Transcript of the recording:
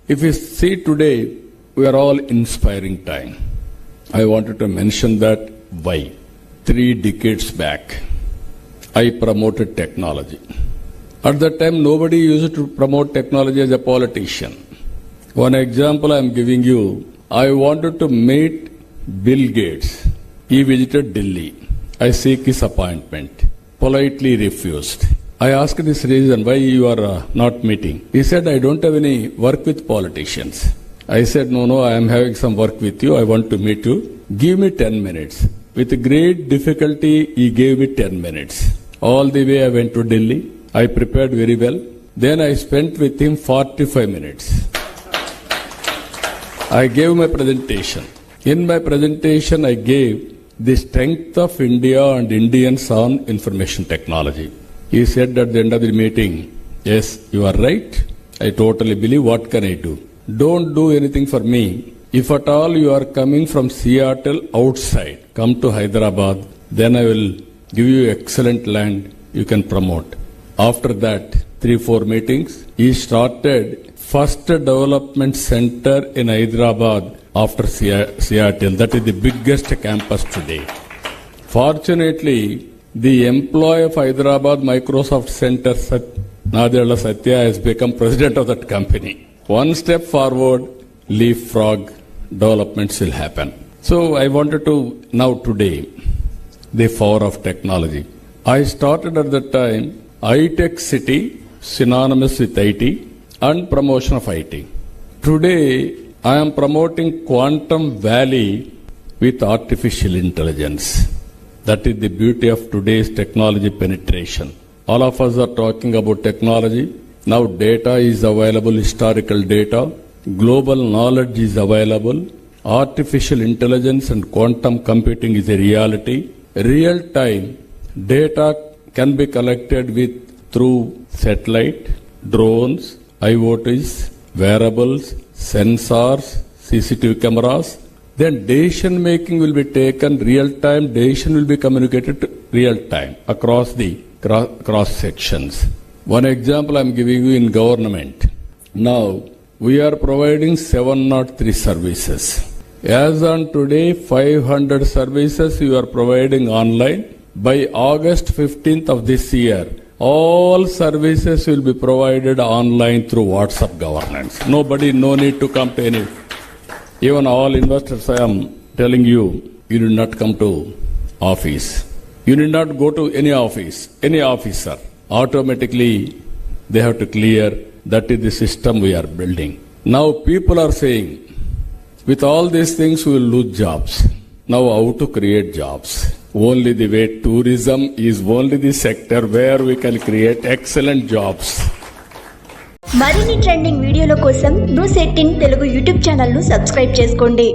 If you see today, we are all inspiring time. I wanted to mention that why. 3 decades back, I promoted technology. At that time, nobody used to promote technology as a politician. One example I am giving you, I wanted to meet Bill Gates. He visited Delhi. I seek his appointment. Politely refused. I asked this reason, why you are not meeting. He said, I don't have any work with politicians. I said, no, I am having some work with you. I want to meet you. Give me 10 minutes. With great difficulty, he gave me 10 minutes. All the way I went to Delhi. I prepared very well. Then I spent with him 45 minutes. I gave my presentation. In my presentation, I gave the strength of India and Indians on information technology. He said at the end of the meeting, yes, you are right. I totally believe. What can I do? Don't do anything for me. If at all you are coming from Seattle outside, come to Hyderabad, then I will give you excellent land you can promote. After that, 3-4 meetings, he started first development center in Hyderabad after Seattle. That is the biggest campus today. Fortunately, the employee of Hyderabad Microsoft Center, Nadella Satya, has become president of that company. One step forward, leapfrog developments will happen. So I wanted to, now today, the power of technology. I started at that time, iTech City, synonymous with IT, and promotion of IT. Today, I am promoting Quantum Valley with artificial intelligence. That is the beauty of today's technology penetration. All of us are talking about technology. Now data is available, historical data. Global knowledge is available. Artificial intelligence and quantum computing is a reality. Real time data can be collected through satellite, drones, IoTs, wearables, sensors, CCTV cameras. Then decision making will be taken real time. Decision will be communicated real time across the cross sections. One example I am giving you in government. Now, we are providing 703 services. As on today, 500 services you are providing online. By August 15th of this year, all services will be provided online through WhatsApp governance. No need to come to any. Even all investors, I am telling you, you do not come to office. You need not go to any office, any officer. Automatically, they have to clear. That is the system we are building. Now people are saying, with all these things we will lose jobs. Now how to create jobs? Only the way tourism is only the sector where we can create excellent jobs. మరిన్ని trending వీడియోల కోసం news 18 Telugu YouTube channel ను subscribe చేసుకోండి.